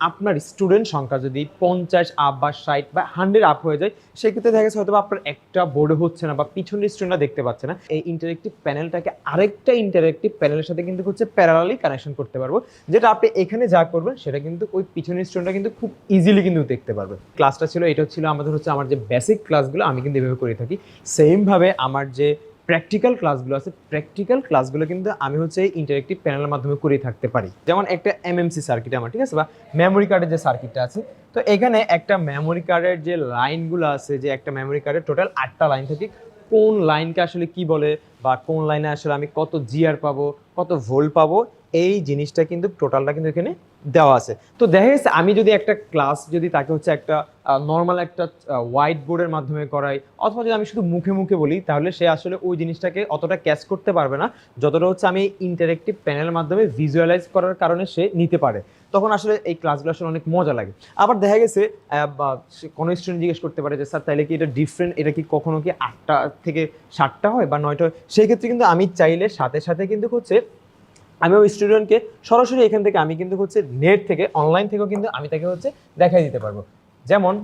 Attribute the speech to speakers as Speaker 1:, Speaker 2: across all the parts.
Speaker 1: আপনার স্টুডেন্ট সংখ্যা যদি 50 আপ বা 60 বা 100 আপ হয়ে যায়, সেক্ষেত্রে দেখা গেছে হয়তো আপনার একটা বোর্ডে হচ্ছে না বা পিছনের স্টুডেন্টরা দেখতে পাচ্ছে না, এই ইন্টারেক্টিভ প্যানেলটাকে আরেকটা ইন্টারেক্টিভ প্যানেলের সাথে কিন্তু হচ্ছে প্যারালালি কানেকশন করতে পারবো, যেটা আপনি এখানে যা করবেন সেটা কিন্তু ওই পিছনের স্টুডেন্টরা কিন্তু খুব ইজিলি কিন্তু দেখতে পারবে। ক্লাসটা ছিল, এটা ছিল আমাদের হচ্ছে আমার যে বেসিক ক্লাসগুলো আমি কিন্তু এভাবে করে থাকি। সেমভাবে আমার যে প্র্যাকটিক্যাল ক্লাসগুলো আছে, প্র্যাকটিক্যাল ক্লাসগুলো কিন্তু আমি হচ্ছে ইন্টারেক্টিভ প্যানেলের মাধ্যমে করে থাকতে পারি। যেমন একটা এমএমসি সার্কিট আমার, ঠিক আছে, বা মেমোরি কার্ডের যে সার্কিটটা আছে, তো এখানে একটা মেমোরি কার্ডের যে লাইনগুলো আছে, যে একটা মেমোরি কার্ডের টোটাল 8টা লাইন থাকে, কোন লাইনকে আসলে কি বলে বা কোন লাইনে আসলে আমি কত জিআর পাবো, কত ভোল্ট পাবো, এই জিনিসটা কিন্তু টোটালটা কিন্তু এখানে দেওয়া আছে। তো দেখা গেছে আমি যদি একটা ক্লাস যদি তাকে হচ্ছে একটা নর্মাল একটা হোয়াইট বোর্ডের মাধ্যমে করাই, অথবা যদি আমি শুধু মুখে মুখে বলি, তাহলে সে আসলে ওই জিনিসটাকে অতটা ক্যাচ করতে পারবে না যতটা হচ্ছে আমি ইন্টারেক্টিভ প্যানেলের মাধ্যমে ভিজুয়ালাইজ করার কারণে সে নিতে পারে। তখন আসলে এই ক্লাসগুলো আসলে অনেক মজা লাগে। আবার দেখা গেছে কোনো স্টুডেন্ট জিজ্ঞেস করতে পারে যে স্যার তাহলে কি এটা ডিফারেন্ট, এটা কি কখনো কি 8টা থেকে 7টা হয় বা 9টা হয়? সেই ক্ষেত্রে কিন্তু আমি চাইলে সাথে সাথে কিন্তু হচ্ছে আমি ওই স্টুডেন্টকে সরাসরি এখান থেকে আমি কিন্তু হচ্ছে নেট থেকে অনলাইন থেকেও কিন্তু আমি তাকে হচ্ছে দেখাই দিতে পারবো। যেমন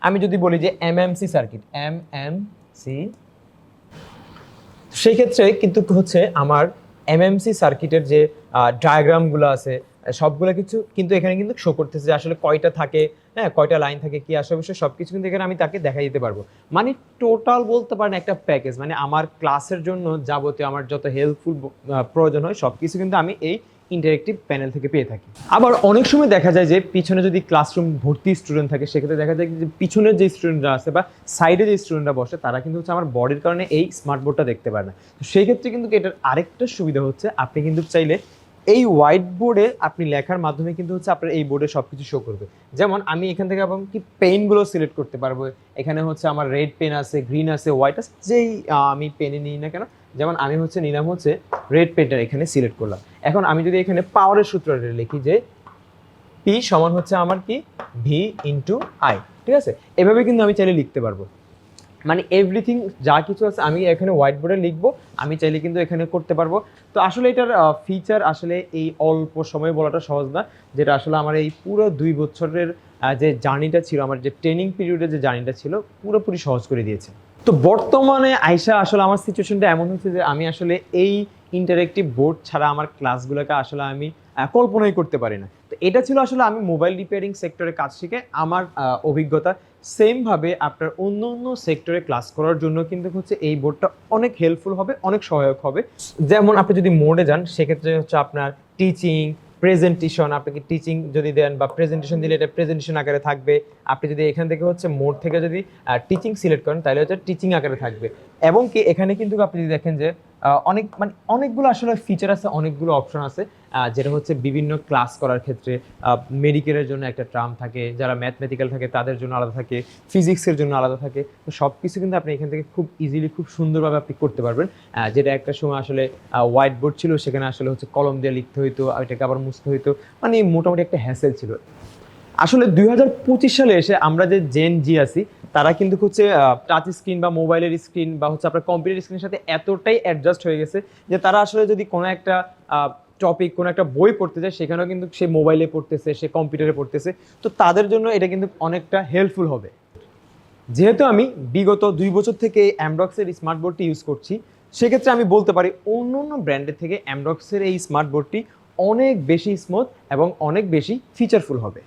Speaker 1: আমি যদি বলি যে এমএমসি সার্কিট, এমএমসি, সেই ক্ষেত্রে কিন্তু হচ্ছে আমার এমএমসি সার্কিটের যে ডায়াগ্রামগুলো আছে সবগুলো কিছু কিন্তু এখানে কিন্তু শো করতেছে যে আসলে কয়টা থাকে, হ্যাঁ, কয়টা লাইন থাকে, কি আসে, অবশ্যই সব কিছু কিন্তু এখানে আমি তাকে দেখাই দিতে পারবো। মানে টোটাল বলতে পারেন একটা প্যাকেজ, মানে আমার ক্লাসের জন্য যাবতীয় আমার যত হেল্পফুল প্রয়োজন হয় সব কিছু কিন্তু আমি এই ইন্টারেক্টিভ প্যানেল থেকে পেয়ে থাকি। আবার অনেক সময় দেখা যায় যে পিছনে যদি ক্লাসরুম ভর্তি স্টুডেন্ট থাকে, সেক্ষেত্রে দেখা যায় যে পিছনের যে স্টুডেন্টরা আছে বা সাইডে যে স্টুডেন্টরা বসে, তারা কিন্তু হচ্ছে আমার বডির কারণে এই স্মার্ট বোর্ডটা দেখতে পারে না। তো সেই ক্ষেত্রে কিন্তু এটার আরেকটা সুবিধা হচ্ছে আপনি কিন্তু চাইলে এই হোয়াইট বোর্ডে আপনি লেখার মাধ্যমে কিন্তু হচ্ছে আপনার এই বোর্ডে সব কিছু শো করবে। যেমন আমি এখান থেকে এবং কি পেনগুলো সিলেক্ট করতে পারবো। এখানে হচ্ছে আমার রেড পেন আছে, গ্রিন আছে, হোয়াইট আছে, যেই আমি পেনে নিই না কেন, যেমন আমি হচ্ছে নিলাম হচ্ছে রেড পেনটা এখানে সিলেক্ট করলাম। এখন আমি যদি এখানে পাওয়ারের সূত্রটা লিখি যে পি সমান হচ্ছে আমার কি ভি ইন্টু আই, ঠিক আছে, এভাবে কিন্তু আমি চাইলে লিখতে পারবো। মানে এভরিথিং যা কিছু আছে আমি এখানে হোয়াইট বোর্ডে লিখবো, আমি চাইলে কিন্তু এখানে করতে পারবো। তো আসলে এটার ফিচার আসলে এই অল্প সময় বলাটা সহজ না, যেটা আসলে আমার এই পুরো 2 বছরের যে জার্নিটা ছিল, আমার যে ট্রেনিং পিরিয়ডের যে জার্নিটা ছিল, পুরোপুরি সহজ করে দিয়েছে। তো বর্তমানে আইসা আসলে আমার সিচুয়েশনটা এমন হচ্ছে যে আমি আসলে এই ইন্টারেক্টিভ বোর্ড ছাড়া আমার ক্লাসগুলোকে আসলে আমি কল্পনাই করতে পারি না। তো এটা ছিল আসলে আমি মোবাইল রিপেয়ারিং সেক্টরে কাজ শিখে আমার অভিজ্ঞতা। সেমভাবে আপনার অন্য অন্য সেক্টরে ক্লাস করার জন্য কিন্তু হচ্ছে এই বোর্ডটা অনেক হেল্পফুল হবে, অনেক সহায়ক হবে। যেমন আপনি যদি মোডে যান, সেক্ষেত্রে হচ্ছে আপনার টিচিং, প্রেজেন্টেশন, আপনাকে টিচিং যদি দেন বা প্রেজেন্টেশন দিলে এটা প্রেজেন্টেশন আকারে থাকবে। আপনি যদি এখান থেকে হচ্ছে মোড থেকে যদি টিচিং সিলেক্ট করেন, তাহলে হচ্ছে টিচিং আকারে থাকবে। এবং কি এখানে কিন্তু আপনি যদি দেখেন যে অনেক মানে অনেকগুলো আসলে ফিচার আছে, অনেকগুলো অপশন আছে, যেটা হচ্ছে বিভিন্ন ক্লাস করার ক্ষেত্রে মেডিকেলের জন্য একটা টার্ম থাকে, যারা ম্যাথমেটিক্যাল থাকে তাদের জন্য আলাদা থাকে, ফিজিক্সের জন্য আলাদা থাকে। তো সব কিছু কিন্তু আপনি এখান থেকে খুব ইজিলি, খুব সুন্দরভাবে আপনি করতে পারবেন। যেটা একটা সময় আসলে হোয়াইট বোর্ড ছিল, সেখানে আসলে হচ্ছে কলম দিয়ে লিখতে হইতো, এটাকে আবার মুছতে হইতো, মানে মোটামুটি একটা হ্যাসেল ছিল। আসলে 2025 সালে এসে আমরা যে জেন জি আছি, তারা কিন্তু হচ্ছে টাচ স্ক্রিন বা মোবাইলের স্ক্রিন বা হচ্ছে আপনার কম্পিউটার স্ক্রিনের সাথে এতটাই অ্যাডজাস্ট হয়ে গেছে যে তারা আসলে যদি কোনো একটা টপিক, কোনো একটা বই পড়তে যায়, সেখানেও কিন্তু সে মোবাইলে পড়তেছে, সে কম্পিউটারে পড়তেছে। তো তাদের জন্য এটা কিন্তু অনেকটা হেল্পফুল হবে। যেহেতু আমি বিগত 2 বছর থেকে অ্যামডক্সের স্মার্ট বোর্ডটি ইউজ করছি, সেক্ষেত্রে আমি বলতে পারি অন্য অন্য ব্র্যান্ডের থেকে অ্যামডক্সের এই স্মার্ট বোর্ডটি অনেক বেশি স্মুথ এবং অনেক বেশি ফিচারফুল হবে।